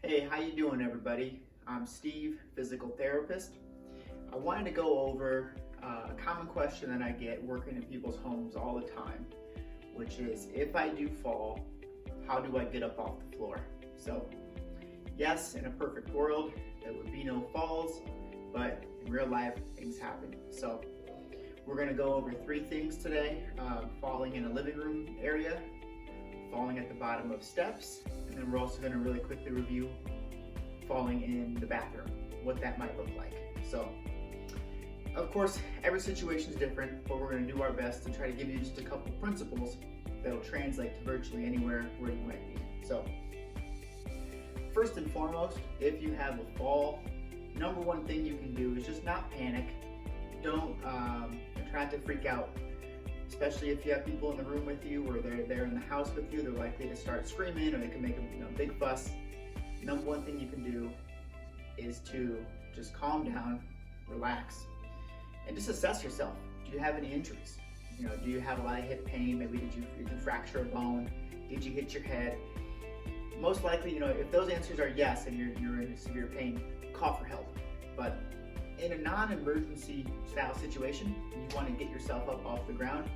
Hey, how you doing everybody? I'm Steve, physical therapist. I wanted to go over a common question that I get working in people's homes all the time, which is if I do fall, how do I get up off the floor? So yes, in a perfect world, there would be no falls, but in real life, things happen. So we're gonna go over three things today: falling in a living room area, falling at the bottom of steps, and then we're also going to really quickly review falling in the bathroom, what that might look like. So, of course, every situation is different, but we're going to do our best to try to give you just a couple principles that'll translate to virtually anywhere where you might be. So, first and foremost, if you have a fall, number one thing you can do is just not panic. Don't try to freak out. Especially if you have people in the room with you or they're in the house with you, they're likely to start screaming or they can make a big fuss. Number one thing you can do is to just calm down, relax, and just assess yourself. Do you have any injuries? Do you have a lot of hip pain? Maybe did you fracture a bone? Did you hit your head? Most likely, if those answers are yes and you're in severe pain, call for help. But in a non-emergency style situation, you want to get yourself up off the ground.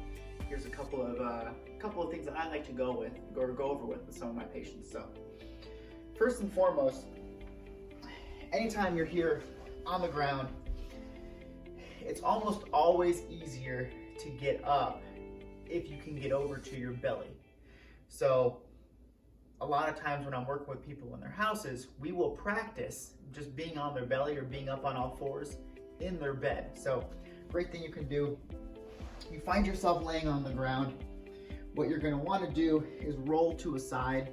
Here's a couple of things that I like to go over with some of my patients. So, first and foremost, anytime you're here on the ground, it's almost always easier to get up if you can get over to your belly. So, a lot of times when I'm working with people in their houses, we will practice just being on their belly or being up on all fours in their bed. So, great thing you can do, you find yourself laying on the ground. What you're going to want to do is roll to a side.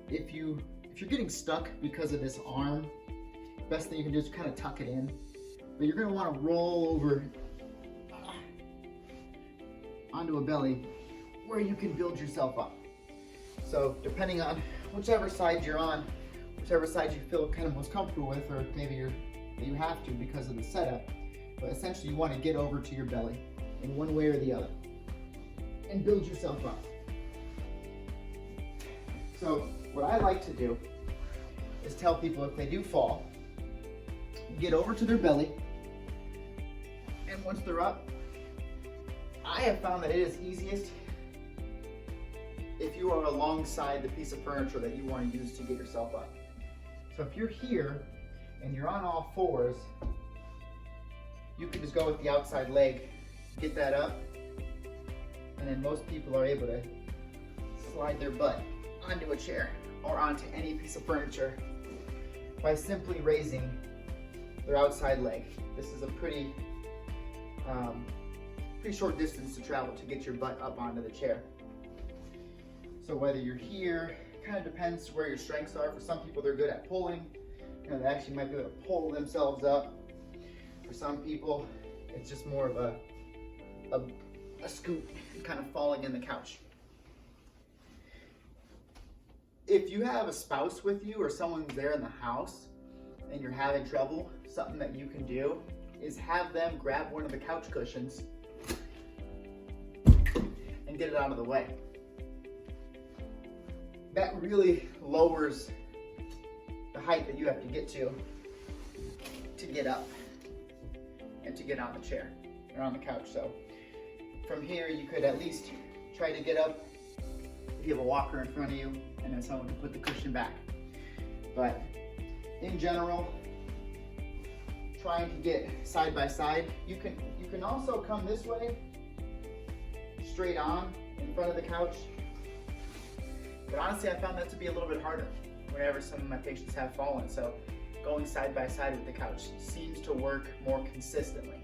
If you're getting stuck because of this arm, best thing you can do is kind of tuck it in. But you're going to want to roll over onto a belly where you can build yourself up. So depending on whichever side you're on, whichever side you feel kind of most comfortable with, or maybe you have to because of the setup, but essentially you want to get over to your belly in one way or the other and build yourself up. So what I like to do is tell people if they do fall, get over to their belly, and once they're up, I have found that it is easiest if you are alongside the piece of furniture that you want to use to get yourself up. So if you're here and you're on all fours, you can just go with the outside leg, get that up, and then most people are able to slide their butt onto a chair or onto any piece of furniture by simply raising their outside leg. This is a pretty short distance to travel to get your butt up onto the chair. So whether you're here, kind of depends where your strengths are. For some people, they're good at pulling. They actually might be able to pull themselves up. For some people, it's just more of a scoot, kind of falling in the couch. If you have a spouse with you or someone's there in the house and you're having trouble, something that you can do is have them grab one of the couch cushions and get it out of the way. That really lowers the height that you have to get to get up and to get on the chair or on the couch. So from here, you could at least try to get up if you have a walker in front of you, and then someone can put the cushion back. But in general, trying to get side by side. You can also come this way, straight on in front of the couch. But honestly, I found that to be a little bit harder whenever some of my patients have fallen. So going side by side with the couch seems to work more consistently.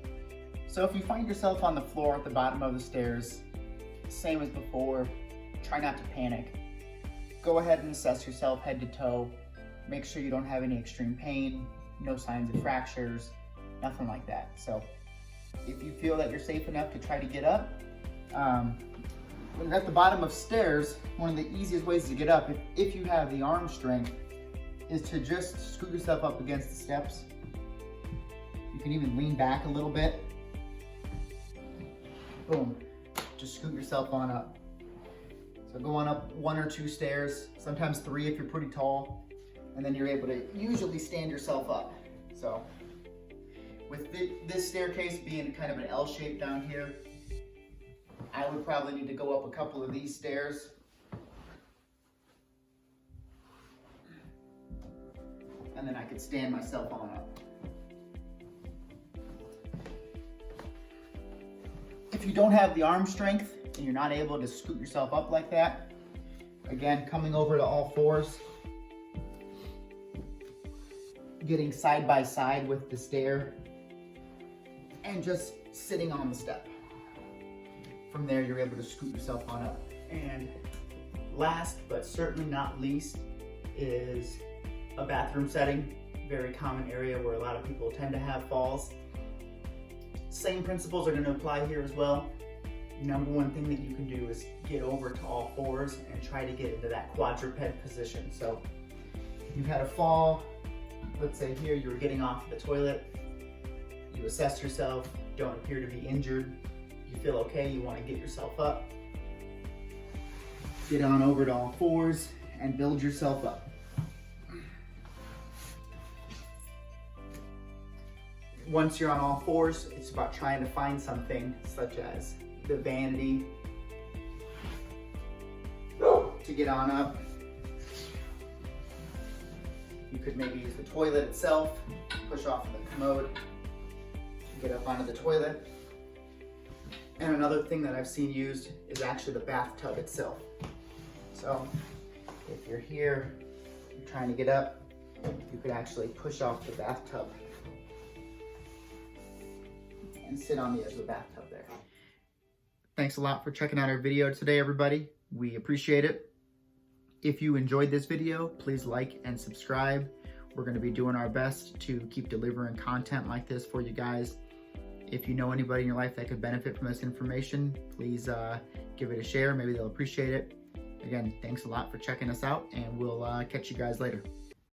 So if you find yourself on the floor at the bottom of the stairs, same as before, try not to panic. Go ahead and assess yourself head to toe. Make sure you don't have any extreme pain, no signs of fractures, nothing like that. So if you feel that you're safe enough to try to get up, when you're at the bottom of stairs, one of the easiest ways to get up, if you have the arm strength, is to just scoot yourself up against the steps. You can even lean back a little bit. Boom, just scoot yourself on up. So go on up 1 or 2 stairs, sometimes 3 if you're pretty tall, and then you're able to usually stand yourself up. So with this staircase being kind of an L shape down here, I would probably need to go up a couple of these stairs. And then I could stand myself on up. If you don't have the arm strength and you're not able to scoot yourself up like that, again, coming over to all fours, getting side by side with the stair, and just sitting on the step. From there, you're able to scoot yourself on up. And last, but certainly not least, is a bathroom setting. Very common area where a lot of people tend to have falls. Same principles are going to apply here as well. Number one thing that you can do is get over to all fours and try to get into that quadruped position. So you had a fall, let's say here you were getting off the toilet, you assess yourself, don't appear to be injured, you feel okay, you want to get yourself up, get on over to all fours and build yourself up. Once you're on all fours, it's about trying to find something such as the vanity to get on up. You could maybe use the toilet itself, push off the commode, get up onto the toilet. And another thing that I've seen used is actually the bathtub itself. So if you're here, you're trying to get up, you could actually push off the bathtub and sit on the edge of the bathtub there. Thanks a lot for checking out our video today, everybody. We appreciate it. If you enjoyed this video, please like and subscribe. We're going to be doing our best to keep delivering content like this for you guys. If you know anybody in your life that could benefit from this information, please give it a share. Maybe they'll appreciate it. Again, thanks a lot for checking us out, and we'll catch you guys later.